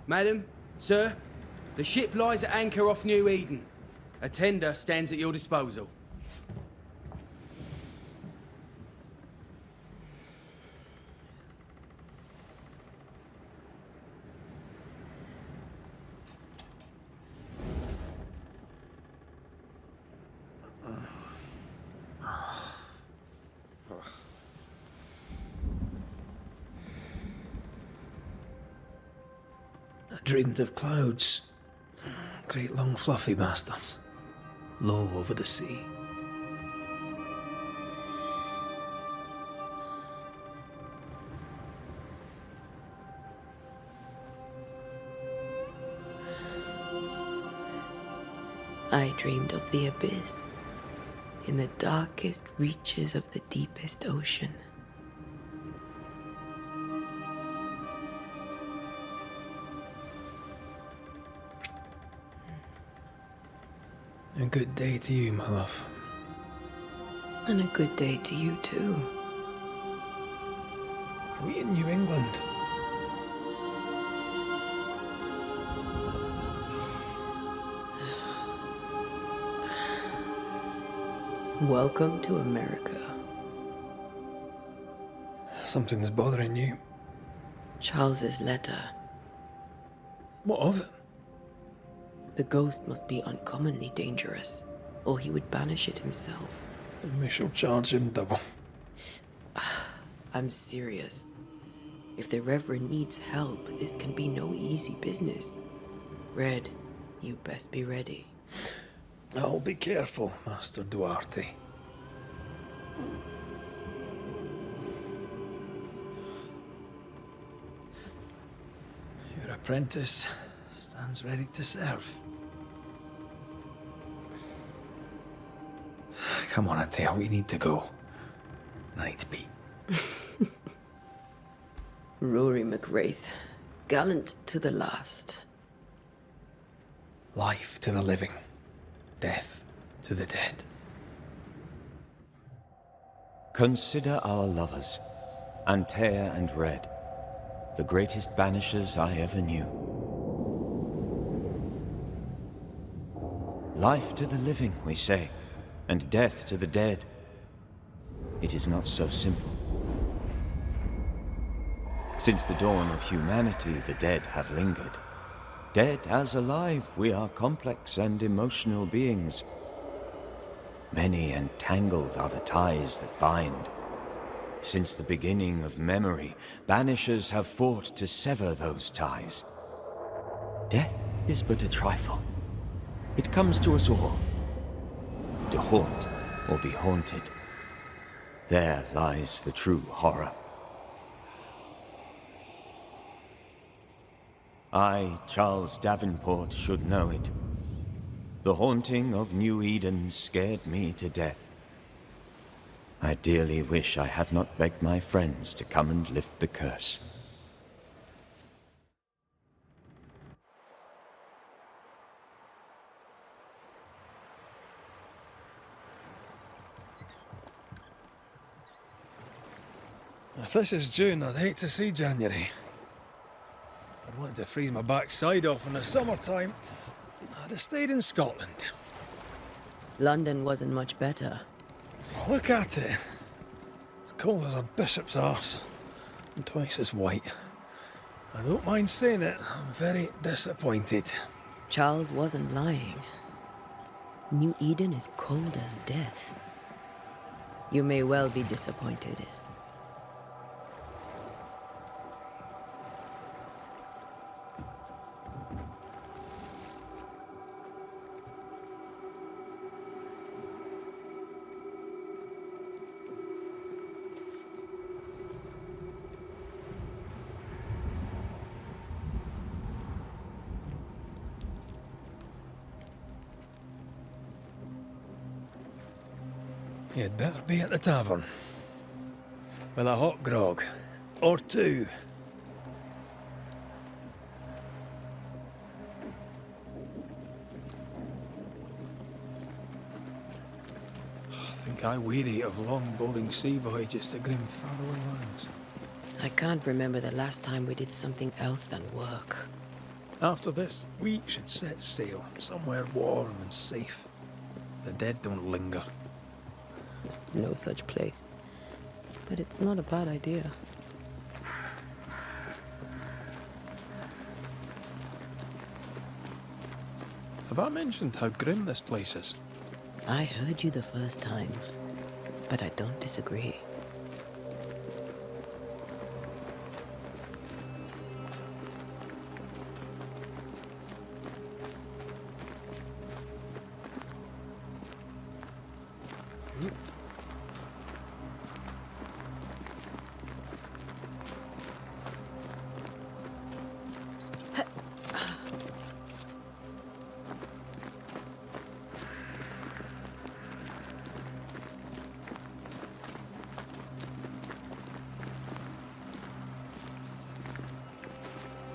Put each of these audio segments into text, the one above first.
Madam, sir, the ship lies at anchor off New Eden. A tender stands at your disposal. I dreamed of clouds. Great long fluffy bastards. Low over the sea. I dreamed of the abyss, in the darkest reaches of the deepest ocean. A good day to you, my love. And a good day to you too. Are we in New England? Welcome to America. Something's bothering you. Charles's letter. What of it? The ghost must be uncommonly dangerous, or he would banish it himself. And we shall charge him double. I'm serious. If the Reverend needs help, this can be no easy business. Red, you best be ready. I'll be careful, Master Duarte. Your apprentice stands ready to serve. Come on, I tell you, we need to go. I need to be. Rory McWraith, gallant to the last. Life to the living, death to the dead. Consider our lovers, Antea and Red, the greatest banishers I ever knew. Life to the living, we say, and death to the dead. It is not so simple. Since the dawn of humanity, the dead have lingered. Dead as alive, we are complex and emotional beings. Many and tangled are the ties that bind. Since the beginning of memory, banishers have fought to sever those ties. Death is but a trifle. It comes to us all. To haunt or be haunted. There lies the true horror. I, Charles Davenport, should know it. The haunting of New Eden scared me to death. I dearly wish I had not begged my friends to come and lift the curse. If this is June, I'd hate to see January. I'd want to freeze my backside off in the summertime. I'd have stayed in Scotland. London wasn't much better. Look at it. As cold as a bishop's arse. And twice as white. I don't mind saying it, I'm very disappointed. Charles wasn't lying. New Eden is cold as death. You may well be disappointed. You'd better be at the tavern. With a hot grog. Or two. I think I weary of long, boring sea voyages to grim, faraway lands. I can't remember the last time we did something else than work. After this, we should set sail somewhere warm and safe. The dead don't linger. No such place. But it's not a bad idea. Have I mentioned how grim this place is? I heard you the first time, but I don't disagree.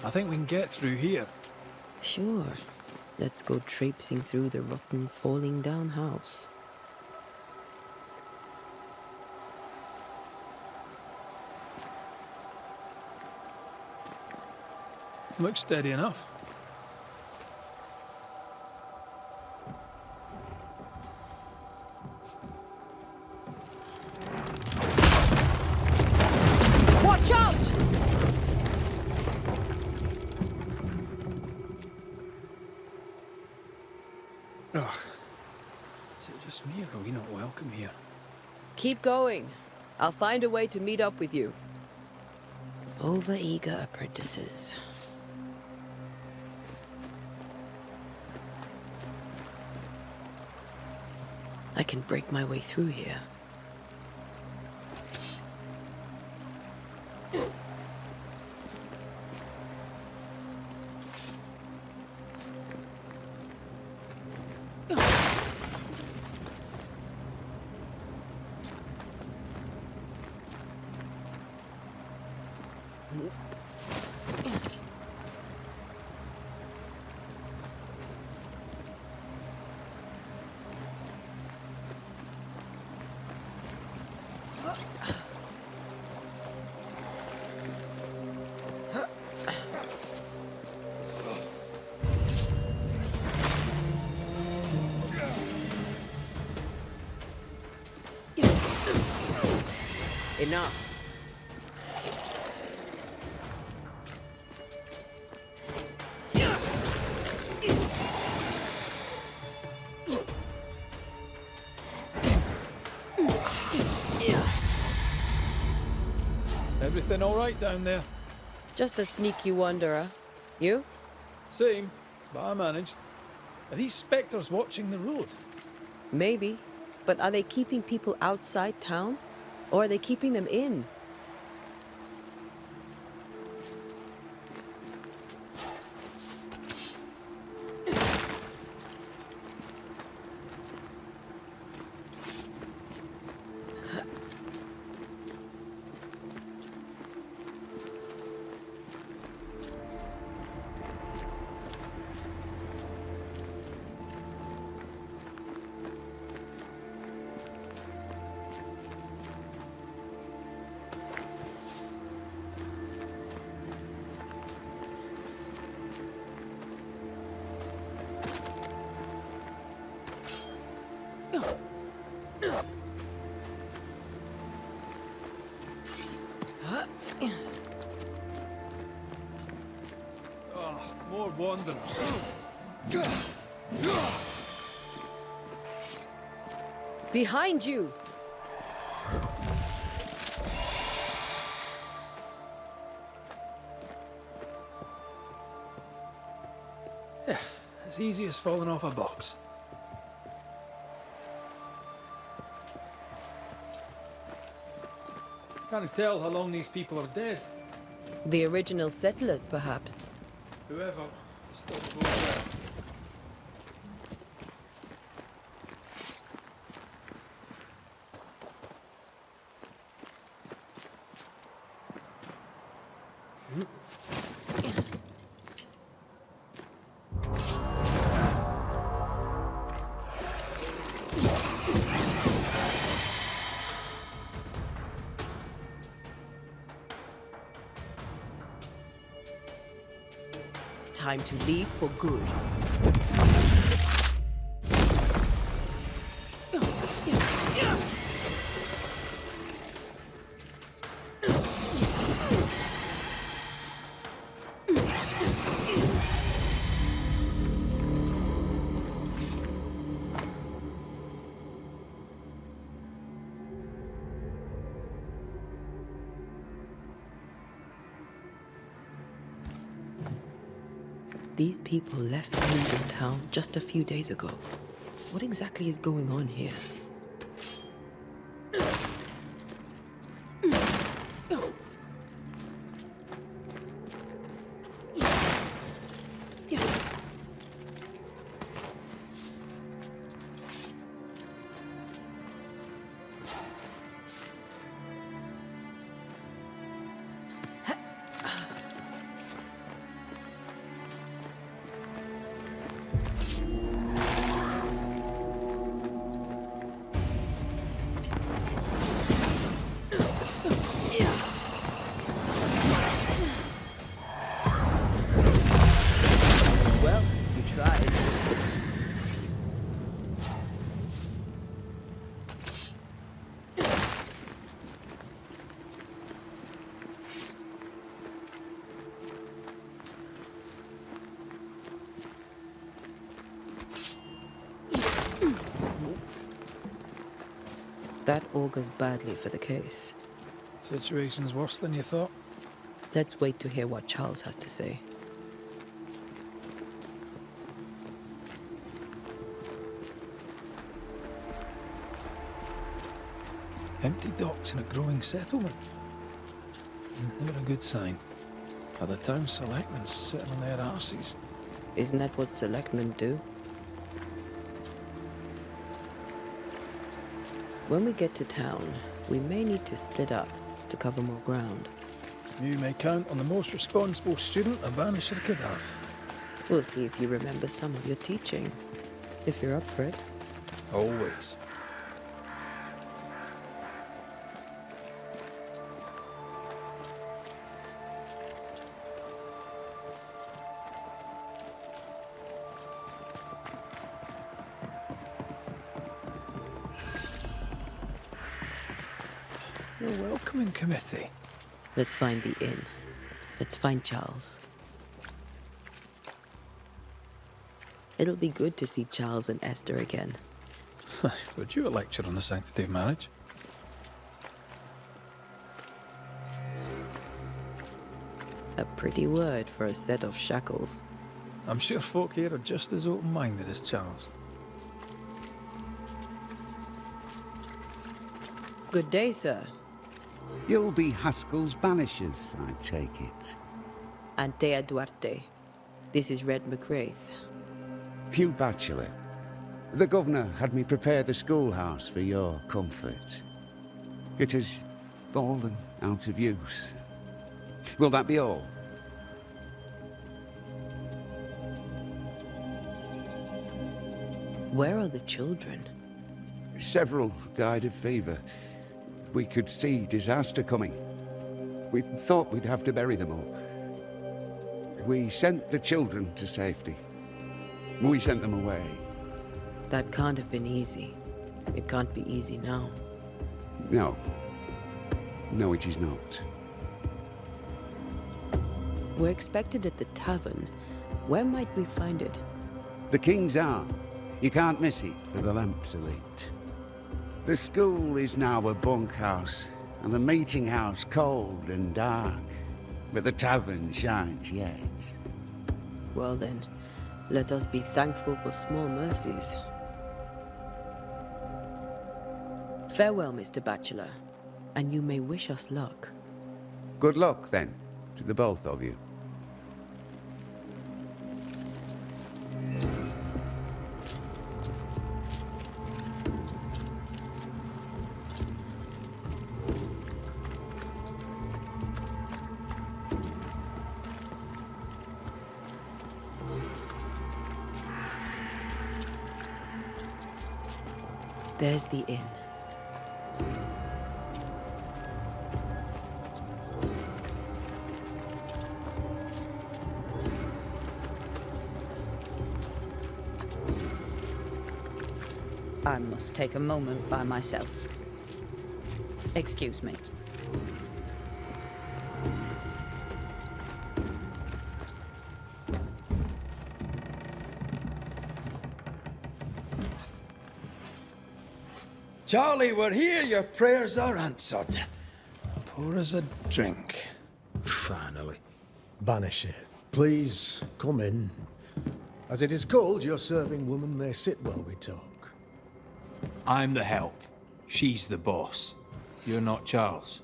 I think we can get through here. Sure. Let's go traipsing through the rotten, falling down house. Looks steady enough. Watch out! Ugh. Is it just me or are we not welcome here? Keep going. I'll find a way to meet up with you. Over-eager apprentices. I can break my way through here. Enough. Everything all right down there? Just a sneaky wanderer. You? Same, but I managed. Are these spectres watching the road? Maybe. But are they keeping people outside town? Or are they keeping them in? More wanderers. Behind you! Yeah, as easy as falling off a box. Can't tell how long these people are dead. The original settlers, perhaps. Whoever is still going there. Time to leave for good. These people left London town just a few days ago. What exactly is going on here? Well, you tried. That augurs badly for the case. Situation's worse than you thought. Let's wait to hear what Charles has to say. Empty docks in a growing settlement. Never a good sign. Are the town selectmen sitting on their arses? Isn't that what selectmen do? When we get to town, we may need to split up to cover more ground. You may count on the most responsible student a Banisher could have. We'll see if you remember some of your teaching, if you're up for it. Always. Your welcoming committee. Let's find the inn. Let's find Charles. It'll be good to see Charles and Esther again. Would you a lecture on the sanctity of marriage? A pretty word for a set of shackles. I'm sure folk here are just as open-minded as Charles. Good day, sir. You'll be Haskell's Banishers, I take it. Antea Duarte. This is Red McGrath. Hugh Bachelor. The governor had me prepare the schoolhouse for your comfort. It has fallen out of use. Will that be all? Where are the children? Several died of fever. We could see disaster coming. We thought we'd have to bury them all. We sent the children to safety. We sent them away. That can't have been easy. It can't be easy now. No. No, it is not. We're expected at the tavern. Where might we find it? The King's Arm. You can't miss it, for the lamps are lit. The school is now a bunkhouse, and the meeting house cold and dark. But the tavern shines yet. Well then, let us be thankful for small mercies. Farewell, Mr. Bachelor, and you may wish us luck. Good luck, then, to the both of you. There's the inn. I must take a moment by myself. Excuse me. Charlie, we're here. Your prayers are answered. Pour us a drink. Finally. Banisher, please come in. As it is called, your serving woman may sit while we talk. I'm the help. She's the boss. You're not Charles.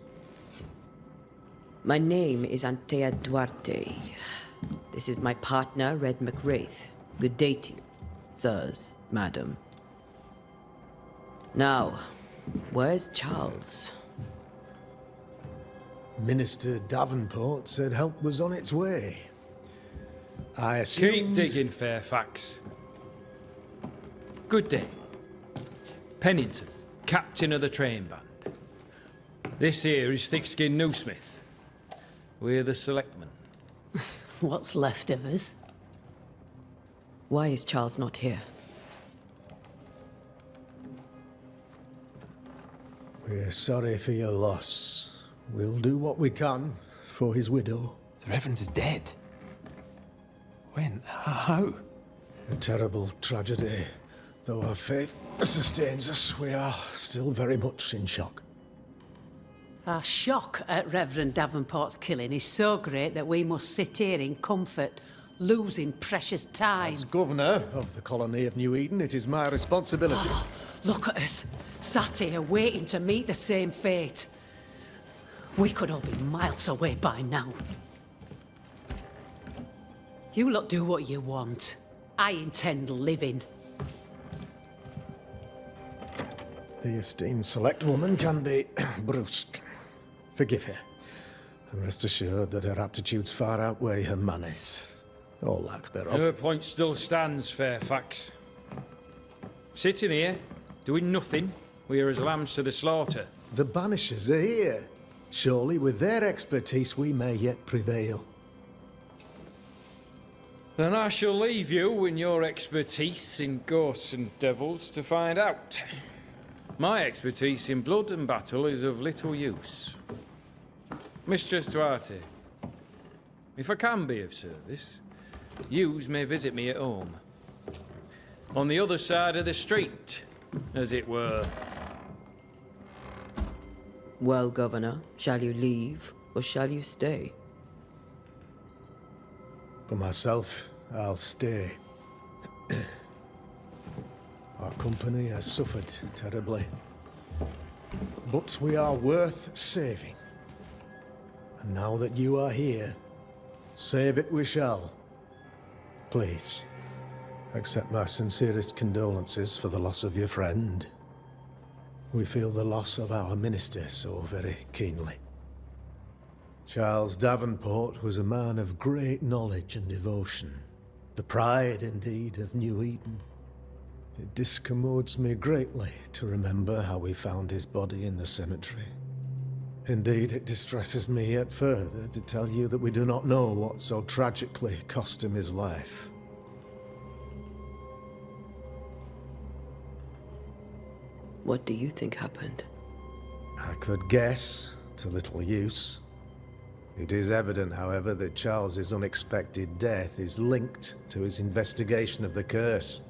My name is Antea Duarte. This is my partner, Red McWraith. Good day to you, sirs, madam. Now, where's Charles? Minister Davenport said help was on its way. I assumed... Keep digging, Fairfax. Good day. Pennington, captain of the train band. This here is thick-skinned Newsmith. We're the selectmen. What's left of us? Why is Charles not here? We're sorry for your loss. We'll do what we can for his widow. The Reverend is dead. When? How? A terrible tragedy. Though our faith sustains us, we are still very much in shock. Our shock at Reverend Davenport's killing is so great that we must sit here in comfort, losing precious time. As governor of the colony of New Eden, it is my responsibility. Look at us, sat here waiting to meet the same fate. We could all be miles away by now. You lot do what you want. I intend living. The esteemed select woman can be brusque. Forgive her. And rest assured that her aptitudes far outweigh her manners. Or lack thereof. Her point still stands, Fairfax. Sitting here, doing nothing, we are as lambs to the slaughter. The Banishers are here. Surely with their expertise we may yet prevail. Then I shall leave you and your expertise in ghosts and devils to find out. My expertise in blood and battle is of little use. Mistress Duarte, if I can be of service, yous may visit me at home. On the other side of the street, as it were. Well, Governor, shall you leave or shall you stay? For myself, I'll stay. Our company has suffered terribly. But we are worth saving. And now that you are here, save it we shall. Please, accept my sincerest condolences for the loss of your friend. We feel the loss of our minister so very keenly. Charles Davenport was a man of great knowledge and devotion. The pride, indeed, of New Eden. It discommodes me greatly to remember how we found his body in the cemetery. Indeed, it distresses me yet further to tell you that we do not know what so tragically cost him his life. What do you think happened? I could guess, to little use. It is evident, however, that Charles's unexpected death is linked to his investigation of the curse.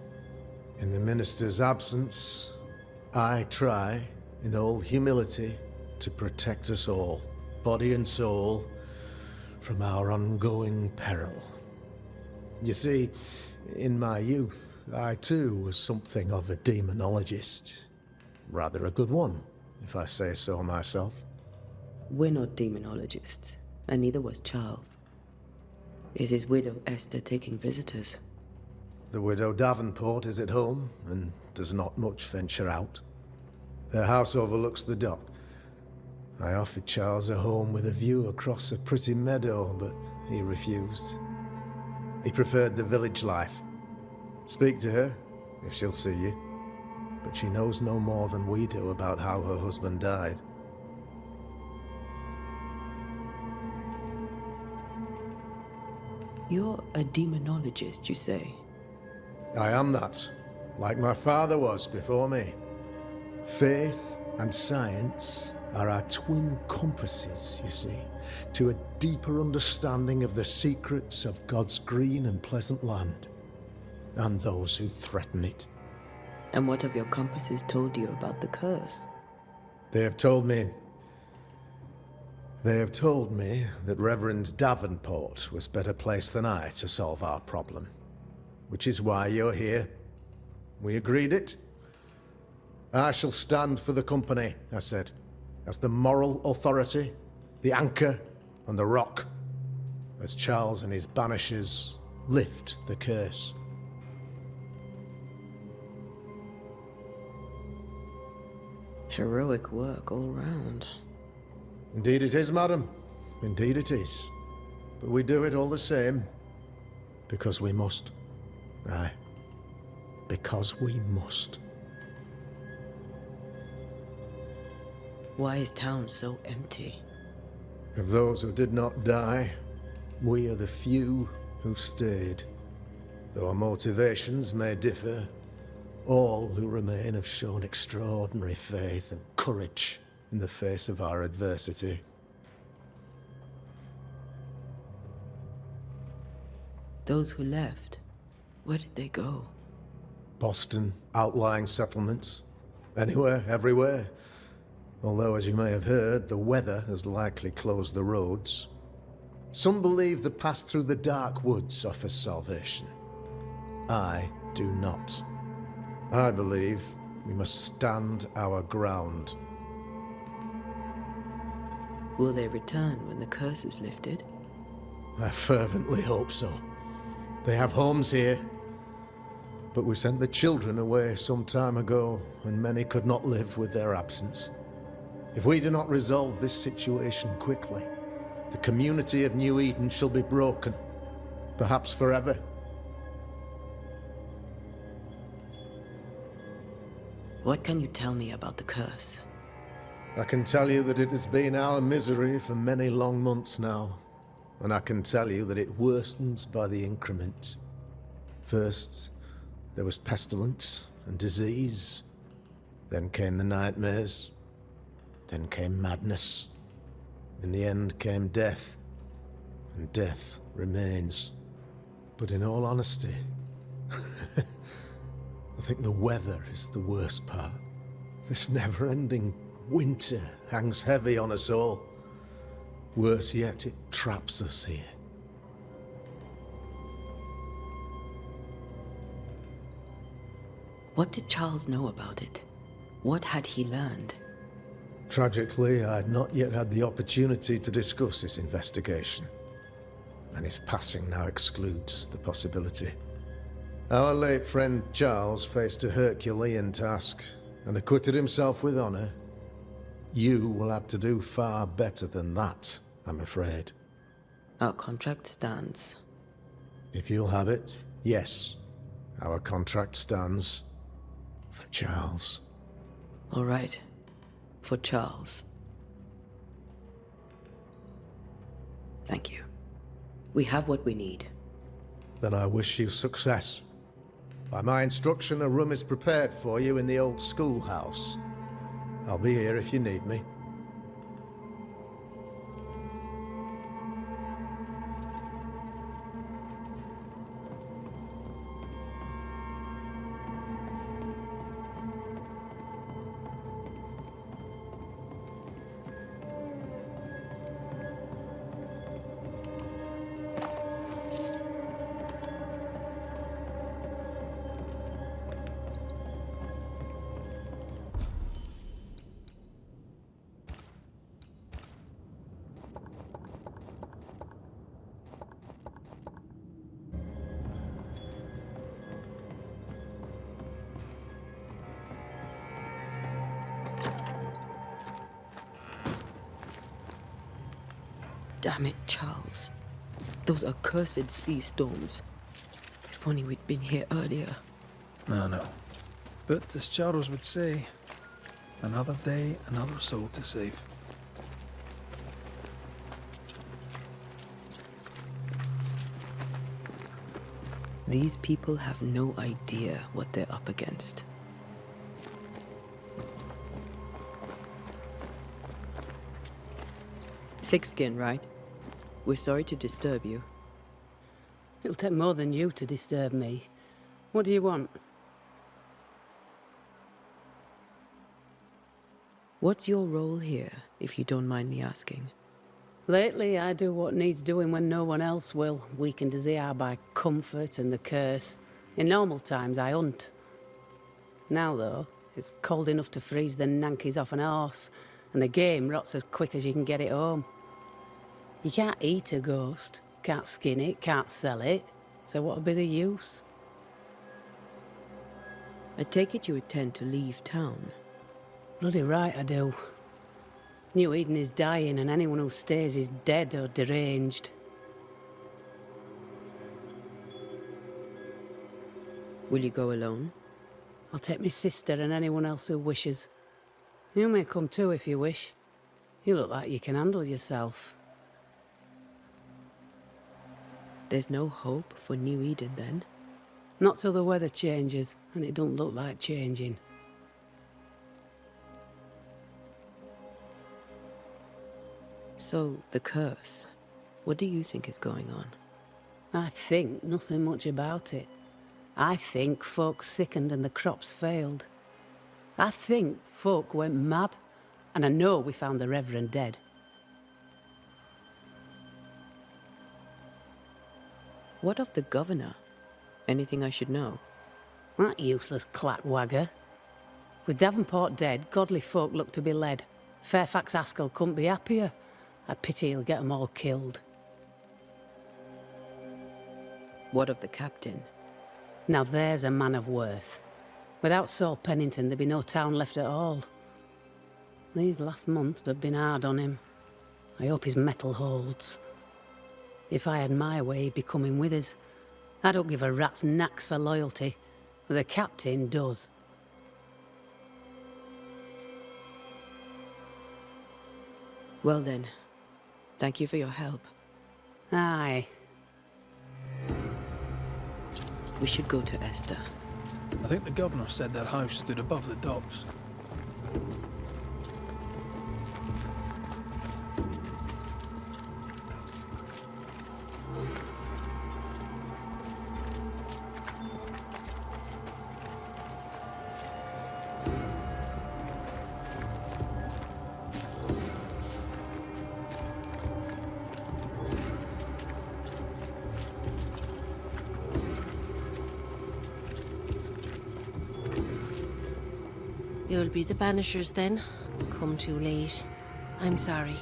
In the minister's absence, I try, in all humility, to protect us all, body and soul, from our ongoing peril. You see, in my youth, I too was something of a demonologist. Rather a good one, if I say so myself. We're not demonologists, and neither was Charles. Is his widow Esther taking visitors? The widow Davenport is at home, and does not much venture out. Their house overlooks the dock. I offered Charles a home with a view across a pretty meadow, but he refused. He preferred the village life. Speak to her, if she'll see you. But she knows no more than we do about how her husband died. You're a demonologist, you say? I am that. like my father was before me. Faith and science are our twin compasses, you see, to a deeper understanding of the secrets of God's green and pleasant land, and those who threaten it. And what have your compasses told you about the curse? They have told me that Reverend Davenport was better placed than I to solve our problem. Which is why you're here. We agreed it. I shall stand for the company, I said, as the moral authority, the anchor, and the rock, as Charles and his Banishers lift the curse. Heroic work all round. Indeed it is, madam. Indeed it is. But we do it all the same. Because we must. Aye. Because we must. Why is town so empty? Of those who did not die, we are the few who stayed. Though our motivations may differ, all who remain have shown extraordinary faith and courage in the face of our adversity. Those who left, where did they go? Boston, outlying settlements. Anywhere, everywhere. Although, as you may have heard, the weather has likely closed the roads. Some believe the path through the dark woods offers salvation. I do not. I believe we must stand our ground. Will they return when the curse is lifted? I fervently hope so. They have homes here. But we sent the children away some time ago, and many could not live with their absence. If we do not resolve this situation quickly, the community of New Eden shall be broken, perhaps forever. What can you tell me about the curse? I can tell you that it has been our misery for many long months now, and I can tell you that it worsens by the increment. First, there was pestilence and disease. Then came the nightmares. Then came madness. In the end came death, and death remains. But in all honesty, I think the weather is the worst part. This never-ending winter hangs heavy on us all. Worse yet, it traps us here. What did Charles know about it? What had he learned? Tragically, I had not yet had the opportunity to discuss this investigation, and his passing now excludes the possibility. Our late friend Charles faced a Herculean task and acquitted himself with honor. You will have to do far better than that, I'm afraid. Our contract stands. If you'll have it, yes, our contract stands for Charles. All right. For Charles. Thank you. We have what we need. Then I wish you success. By my instruction, a room is prepared for you in the old schoolhouse. I'll be here if you need me. Damn it, Charles. Those accursed sea storms. If only we'd been here earlier. No. But as Charles would say, another day, another soul to save. These people have no idea what they're up against. Thick skin, right? We're sorry to disturb you. It'll take more than you to disturb me. What do you want? What's your role here, if you don't mind me asking? Lately, I do what needs doing when no one else will, weakened as they are by comfort and the curse. In normal times, I hunt. Now, though, it's cold enough to freeze the nankies off an horse, and the game rots as quick as you can get it home. You can't eat a ghost, can't skin it, can't sell it, so what'll be the use? I take it you intend to leave town. Bloody right I do. New Eden is dying, and anyone who stays is dead or deranged. Will you go alone? I'll take my sister and anyone else who wishes. You may come too if you wish. You look like you can handle yourself. There's no hope for New Eden, then? Not till the weather changes, and it don't look like changing. So, the curse. What do you think is going on? I think nothing much about it. I think folk sickened and the crops failed. I think folk went mad, and I know we found the Reverend dead. What of the governor? Anything I should know? That useless clackwagger. With Davenport dead, godly folk look to be led. Fairfax Askell couldn't be happier. I pity he'll get 'em all killed. What of the captain? Now there's a man of worth. Without Saul Pennington, there'd be no town left at all. These last months have been hard on him. I hope his mettle holds. If I had my way, he'd be coming with us. I don't give a rat's knacks for loyalty, but the captain does. Well then, thank you for your help. Aye. We should go to Esther. I think the governor said that house stood above the docks. You'll be the Banishers then? Come too late. I'm sorry,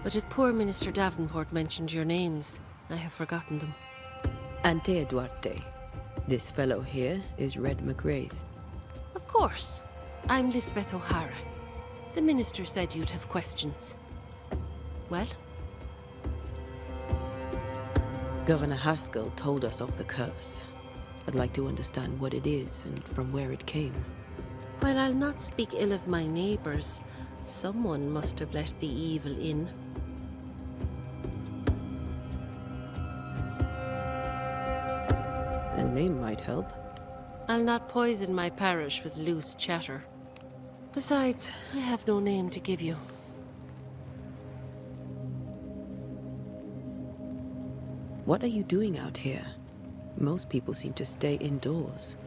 but if poor Minister Davenport mentioned your names, I have forgotten them. Antea Duarte. This fellow here is Red McWraith. Of course. I'm Lisbeth O'Hara. The minister said you'd have questions. Well? Governor Haskell told us of the curse. I'd like to understand what it is and from where it came. While I'll not speak ill of my neighbours, someone must have let the evil in. A name might help. I'll not poison my parish with loose chatter. Besides, I have no name to give you. What are you doing out here? Most people seem to stay indoors.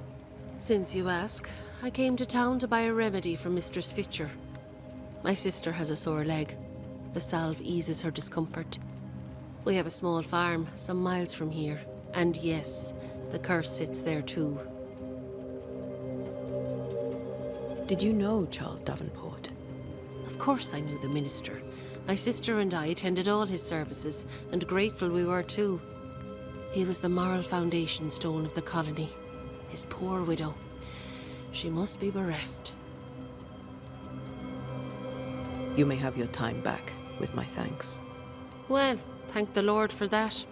Since you ask, I came to town to buy a remedy for Mistress Fitcher. My sister has a sore leg. The salve eases her discomfort. We have a small farm some miles from here. And yes, the curse sits there too. Did you know Charles Davenport? Of course I knew the minister. My sister and I attended all his services, and grateful we were too. He was the moral foundation stone of the colony. His poor widow. She must be bereft. You may have your time back, with my thanks. Well, thank the Lord for that.